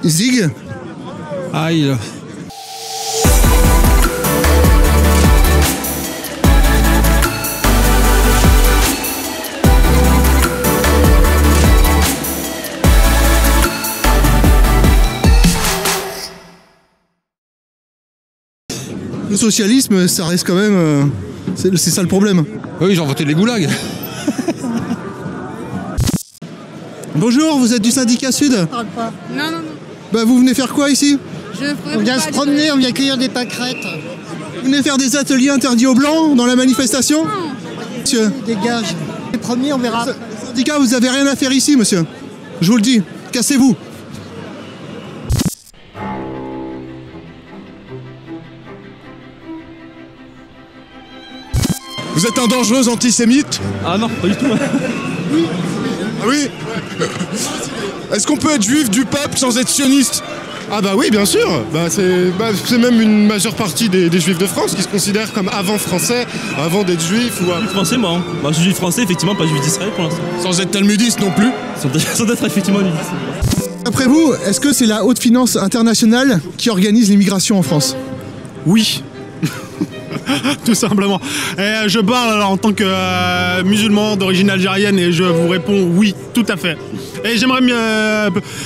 Zig. Aïe. Le socialisme, ça reste quand même... c'est ça le problème. Oui, ils ont inventé les goulags. Bonjour, vous êtes du syndicat Sud? parle pas. Non, non, non. Bah, vous venez faire quoi ici? On vient se promener, on vient cueillir des pâquerettes. Vous venez faire des ateliers interdits aux Blancs dans la manifestation? Monsieur, Dégage. Les premiers, on verra. le syndicat, vous avez rien à faire ici, monsieur. Je vous le dis, cassez-vous. Vous êtes un dangereux antisémite? Ah non, pas du tout. Ah oui. Est-ce qu'on peut être juif du peuple sans être sioniste? Ah bah oui, bien sûr. C'est même une majeure partie des juifs de France qui se considèrent comme avant français, avant d'être juifs ou... Je suis français moi, hein. Bah, je suis juif français effectivement, pas juif d'Israël pour l'instant. Sans être talmudiste non plus? Sans être effectivement juif. Après vous, est-ce que c'est la haute finance internationale qui organise l'immigration en France? Oui. Tout simplement. Et je parle en tant que musulman d'origine algérienne et je vous réponds oui, tout à fait. Et j'aimerais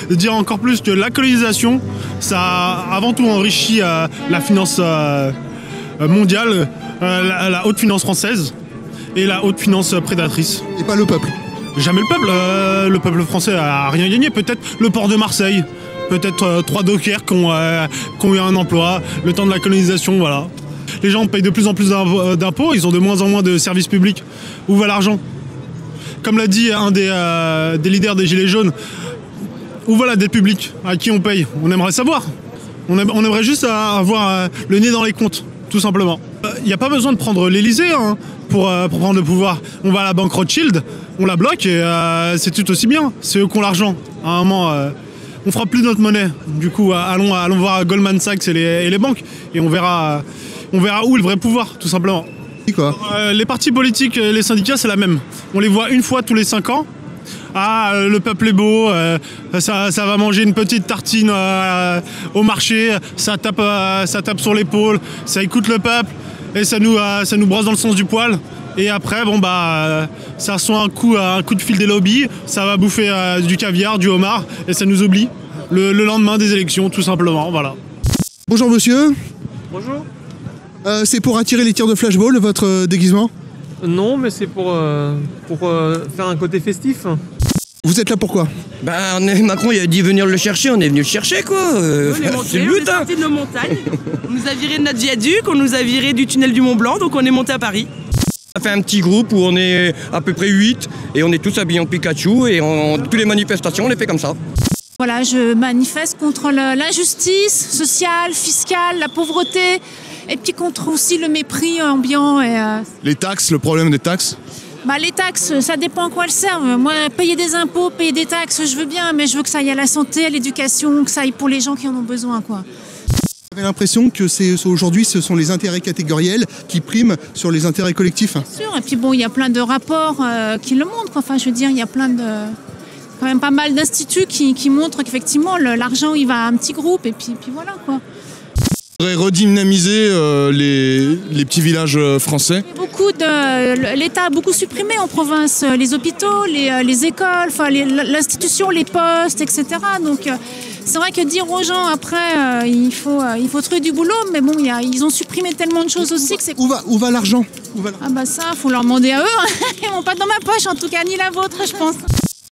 dire encore plus que la colonisation, ça a avant tout enrichi la finance mondiale, la haute finance française et la haute finance prédatrice. Et pas le peuple. Jamais le peuple français a rien gagné. Peut-être le port de Marseille, peut-être 3 dockers qui ont eu un emploi, le temps de la colonisation, voilà. Les gens payent de plus en plus d'impôts, ils ont de moins en moins de services publics. Où va l'argent? Comme l'a dit un des leaders des Gilets jaunes, où va la dette publique? À qui on paye? On aimerait savoir. On aimerait juste avoir le nez dans les comptes, tout simplement. Il n'y a pas besoin de prendre l'Elysée hein, pour prendre le pouvoir. On va à la banque Rothschild, on la bloque et c'est tout aussi bien. C'est eux qui ont l'argent. À un moment, on fera plus notre monnaie. Du coup, allons voir Goldman Sachs et les banques et on verra où est le vrai pouvoir, tout simplement. Quoi. Les partis politiques et les syndicats, c'est la même. On les voit une fois tous les 5 ans. Ah, le peuple est beau, ça va manger une petite tartine au marché, ça tape sur l'épaule, ça écoute le peuple et ça nous brosse dans le sens du poil. Et après, bon bah, ça reçoit un coup de fil des lobbies, ça va bouffer du caviar, du homard et ça nous oublie le lendemain des élections, tout simplement, voilà. Bonjour monsieur. Bonjour. C'est pour attirer les tirs de flashball, votre déguisement? Non, mais c'est pour faire un côté festif. Vous êtes là pourquoi? Bah, Macron il a dit venir le chercher, on est venu le chercher quoi. C'est le but. On est sorti de nos montagnes, on nous a viré de notre viaduc, on nous a viré du tunnel du Mont Blanc, donc on est monté à Paris. On a fait un petit groupe où on est à peu près 8 et on est tous habillés en Pikachu et toutes les manifestations on les fait comme ça. Voilà, je manifeste contre l'injustice sociale, fiscale, la pauvreté. Et puis contre aussi le mépris ambiant. Les taxes, le problème des taxes? Bah, les taxes, ça dépend à quoi elles servent. Moi, payer des impôts, payer des taxes, je veux bien, mais je veux que ça aille à la santé, à l'éducation, que ça aille pour les gens qui en ont besoin, quoi. Vous avez l'impression que aujourd'hui, ce sont les intérêts catégoriels qui priment sur les intérêts collectifs? Bien sûr, et puis bon, il y a plein de rapports qui le montrent, quoi. Enfin, je veux dire, il y a quand même pas mal d'instituts qui montrent qu'effectivement, l'argent, il va à un petit groupe, et puis voilà, quoi. Il faudrait redynamiser les petits villages français. L'État a beaucoup supprimé en province les hôpitaux, les écoles, enfin l'institution, les postes, etc. Donc c'est vrai que dire aux gens après il faut trouver du boulot, mais bon ils ont supprimé tellement de choses aussi que c'est... Où va l'argent? Ah bah ça, faut leur demander à eux. Ils vont pas dans ma poche, en tout cas ni la vôtre, je pense.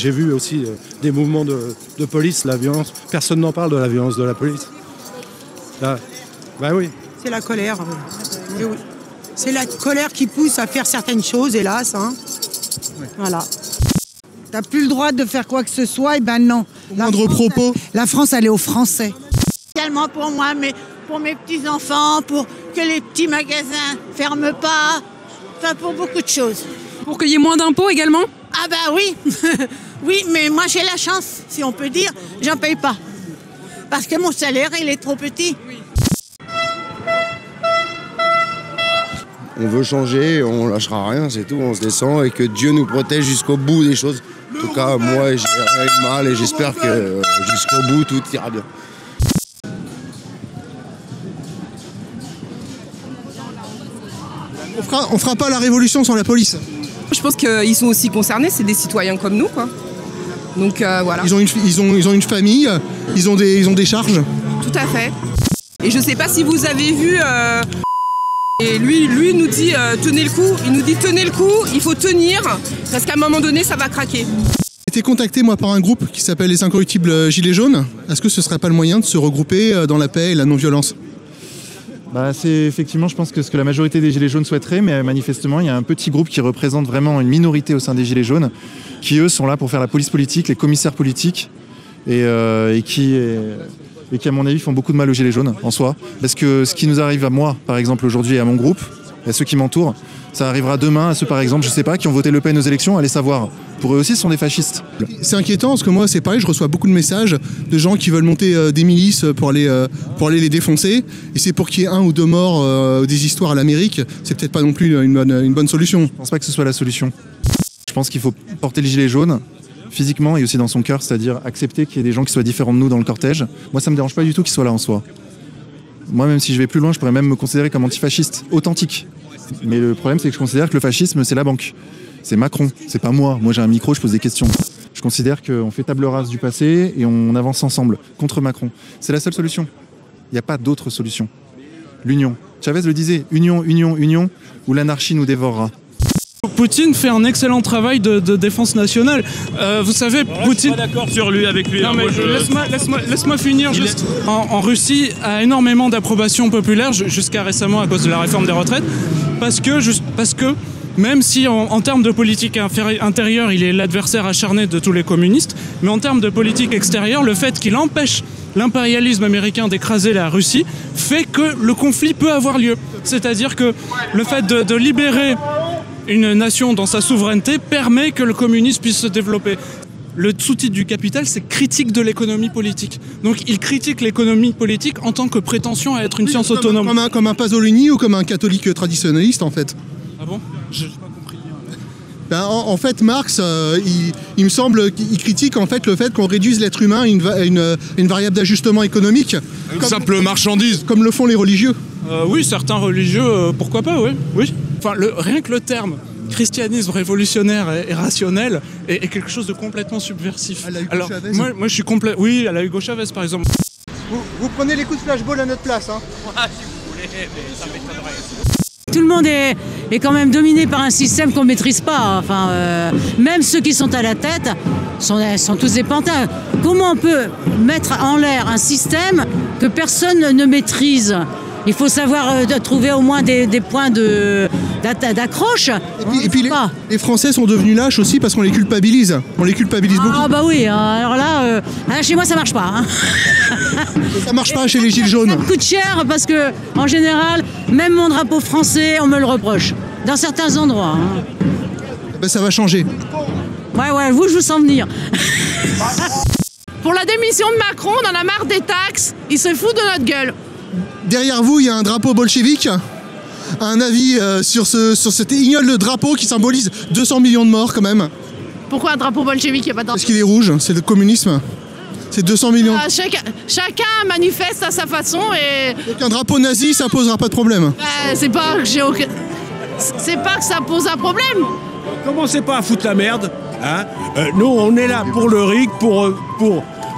J'ai vu aussi des mouvements de police, la violence. Personne n'en parle de la violence de la police. Là, bah oui. C'est la colère. Oui, oui. C'est la colère qui pousse à faire certaines choses, hélas. Hein. Ouais. Voilà. T'as plus le droit de faire quoi que ce soit, et ben non. Moindre propos. La France, elle est aux Français. Également pour moi, mais pour mes petits-enfants, pour que les petits magasins ferment pas, enfin pour beaucoup de choses. Pour qu'il y ait moins d'impôts également? Ah bah oui. Oui, mais moi j'ai la chance, si on peut dire, j'en paye pas. Parce que mon salaire, il est trop petit. On veut changer, on lâchera rien, c'est tout, on se descend et que Dieu nous protège jusqu'au bout des choses. En tout cas, moi, j'ai rien de mal et j'espère que jusqu'au bout, tout ira bien. On fera pas la révolution sans la police. Je pense qu'ils sont aussi concernés, c'est des citoyens comme nous, quoi. Donc voilà. Ils ont une famille, ils ont des charges. Tout à fait. Et je sais pas si vous avez vu, et lui nous dit tenez le coup, il nous dit tenez le coup, il faut tenir, parce qu'à un moment donné ça va craquer. J'ai été contacté moi par un groupe qui s'appelle les Incorruptibles Gilets jaunes. Est-ce que ce serait pas le moyen de se regrouper dans la paix et la non-violence ? C'est effectivement, je pense que ce que la majorité des Gilets jaunes souhaiterait, mais manifestement, il y a un petit groupe qui représente vraiment une minorité au sein des Gilets jaunes, qui eux sont là pour faire la police politique, les commissaires politiques, et qui, à mon avis, font beaucoup de mal aux Gilets jaunes en soi. Parce que ce qui nous arrive à moi, par exemple, aujourd'hui, et à mon groupe, et à ceux qui m'entourent, ça arrivera demain à ceux, par exemple, je sais pas, qui ont voté Le Pen aux élections, allez savoir. Pour eux aussi, ce sont des fascistes. C'est inquiétant parce que moi, c'est pareil, je reçois beaucoup de messages de gens qui veulent monter des milices pour aller les défoncer. Et c'est pour qu'il y ait 1 ou 2 morts, des histoires à l'Amérique. C'est peut-être pas non plus une bonne solution. Je pense pas que ce soit la solution. Je pense qu'il faut porter le gilet jaune physiquement et aussi dans son cœur, c'est-à-dire accepter qu'il y ait des gens qui soient différents de nous dans le cortège. Moi, ça me dérange pas du tout qu'ils soient là en soi. Moi, même si je vais plus loin, je pourrais même me considérer comme antifasciste, authentique. Mais le problème, c'est que je considère que le fascisme, c'est la banque. C'est Macron, c'est pas moi. Moi, j'ai un micro, je pose des questions. Je considère qu'on fait table rase du passé et on avance ensemble contre Macron. C'est la seule solution. Il n'y a pas d'autre solution. L'union. Chavez le disait, union, union, union, ou l'anarchie nous dévorera. Poutine fait un excellent travail de défense nationale. Vous savez, Poutine... Je suis pas d'accord sur lui, avec lui. Non, mais laisse-moi finir. Juste. En Russie a énormément d'approbation populaire, jusqu'à récemment à cause de la réforme des retraites, parce que même si en termes de politique intérieure, il est l'adversaire acharné de tous les communistes, mais en termes de politique extérieure, le fait qu'il empêche l'impérialisme américain d'écraser la Russie fait que le conflit peut avoir lieu. C'est-à-dire que le fait de libérer une nation dans sa souveraineté permet que le communisme puisse se développer. Le sous-titre du Capital, c'est critique de l'économie politique. Donc il critique l'économie politique en tant que prétention à être une science autonome. Comme un Pasolini ou comme un catholique traditionnaliste en fait. Ah bon? J'ai pas compris. En fait, Marx, il me semble qu'il critique en fait le fait qu'on réduise l'être humain à une variable d'ajustement économique. Une simple marchandise. Comme le font les religieux. Oui, certains religieux, pourquoi pas, oui. Enfin, rien que le terme christianisme révolutionnaire et rationnel est quelque chose de complètement subversif. À la Hugo Alors, Chavez. moi, je suis complet. Oui, à la Hugo Chavez, par exemple. Vous prenez les coups de flashball à notre place, hein. Ah, si vous voulez, mais ça m'étonnerait. Tout le monde est quand même dominé par un système qu'on ne maîtrise pas. Enfin, même ceux qui sont à la tête sont tous des pantins. Comment on peut mettre en l'air un système que personne ne maîtrise ? Il faut savoir trouver au moins des points d'accroche. Et puis les Français sont devenus lâches aussi parce qu'on les culpabilise. On les culpabilise beaucoup. Ah bah oui, alors là, chez moi ça marche pas. Hein. Ça marche pas chez les Gilets jaunes. Ça me coûte cher parce que, en général, même mon drapeau français, on me le reproche. Dans certains endroits. Hein. Ben, ça va changer. Ouais, vous, je vous sens venir. Pour la démission de Macron, on en a marre des taxes. Il se fout de notre gueule. Derrière vous, il y a un drapeau bolchevique. Un avis sur cet ignoble drapeau qui symbolise 200 millions de morts quand même. Pourquoi un drapeau bolchevique? Il n'y a pas de drapeau. Parce qu'il est rouge, c'est le communisme. C'est 200 millions. Chacun manifeste à sa façon et... Donc un drapeau nazi, ça posera pas de problème. C'est pas que ça pose un problème. Commencez pas à foutre la merde. Hein, nous, on est là pour le RIC, pour...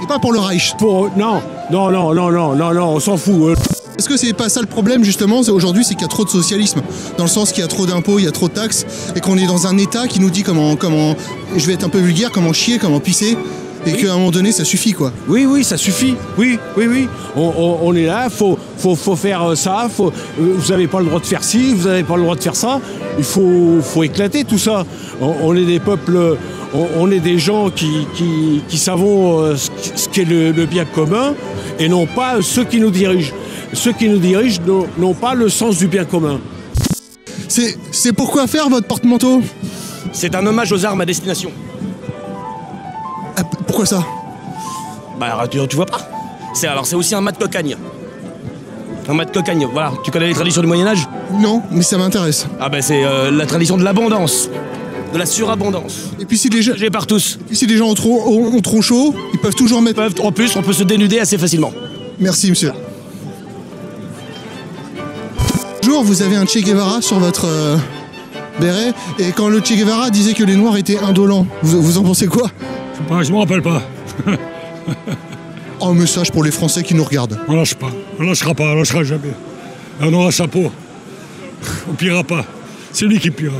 Et pas pour le Reich. Non, on s'en fout. Est-ce que c'est pas ça le problème justement aujourd'hui, c'est qu'il y a trop de socialisme, dans le sens qu'il y a trop d'impôts, il y a trop de taxes, et qu'on est dans un État qui nous dit comment, je vais être un peu vulgaire, comment chier, comment pisser, et qu'à un moment donné ça suffit quoi. Oui, ça suffit. Oui. On est là, faut faire ça, vous n'avez pas le droit de faire ci, vous n'avez pas le droit de faire ça. Il faut éclater tout ça. On est des peuples, on est des gens qui savons ce qu'est le bien commun, et non pas ceux qui nous dirigent. Ceux qui nous dirigent n'ont pas le sens du bien commun. C'est pourquoi faire votre porte-manteau? C'est un hommage aux armes à destination. Ah, pourquoi ça? Bah tu vois pas. C'est aussi un mat de cocagne. Un mat de cocagne, voilà. Tu connais les traditions du Moyen-Âge? Non, mais ça m'intéresse. Ah bah c'est la tradition de l'abondance. de la surabondance. Et puis si les gens, par tous. Et puis si les gens ont trop chaud, ils peuvent toujours mettre. En plus, on peut se dénuder assez facilement. Merci monsieur. Bonjour, vous avez un Che Guevara sur votre béret, et quand le Che Guevara disait que les Noirs étaient indolents, vous en pensez quoi? Je m'en rappelle pas. Un message pour les Français qui nous regardent. On lâche pas, on lâchera pas, on lâchera jamais. On aura sa peau. On pillera pas. C'est lui qui pillera.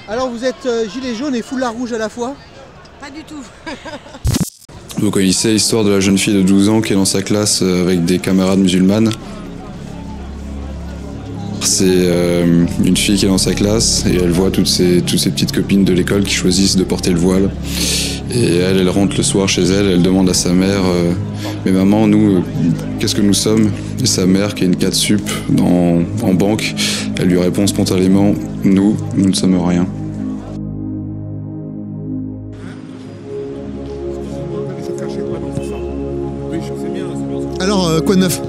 Alors vous êtes gilet jaune et foulard rouge à la fois? Pas du tout. Vous connaissez l'histoire de la jeune fille de 12 ans qui est dans sa classe avec des camarades musulmanes. C'est une fille qui est dans sa classe et elle voit toutes ses petites copines de l'école qui choisissent de porter le voile. Et elle rentre le soir chez elle, elle demande à sa mère mais maman, nous, qu'est-ce que nous sommes? Et sa mère, qui est une 4 sup en banque, elle lui répond spontanément, nous ne sommes rien. Alors, quoi de neuf?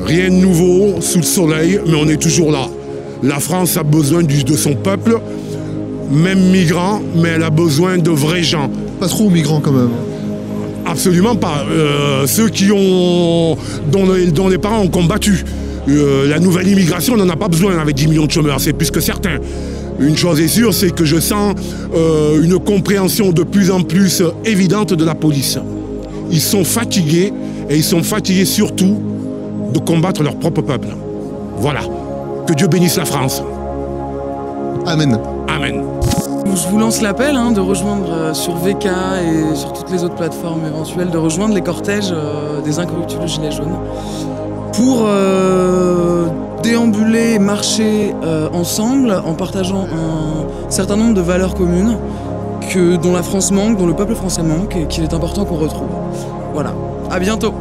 Rien de nouveau sous le soleil, mais on est toujours là. La France a besoin de son peuple, même migrants, mais elle a besoin de vrais gens. Pas trop migrants quand même. Absolument pas. Ceux dont les parents ont combattu. La nouvelle immigration, on n'en a pas besoin avec 10 millions de chômeurs, c'est plus que certain. Une chose est sûre, c'est que je sens une compréhension de plus en plus évidente de la police. Ils sont fatigués, et ils sont fatigués surtout de combattre leur propre peuple. Voilà. Que Dieu bénisse la France. Amen. Amen. Je vous lance l'appel de rejoindre sur VK et sur toutes les autres plateformes éventuelles, de rejoindre les cortèges des incorruptibles Gilets jaunes pour déambuler, marcher ensemble en partageant un certain nombre de valeurs communes dont la France manque, dont le peuple français manque et qu'il est important qu'on retrouve. Voilà. À bientôt.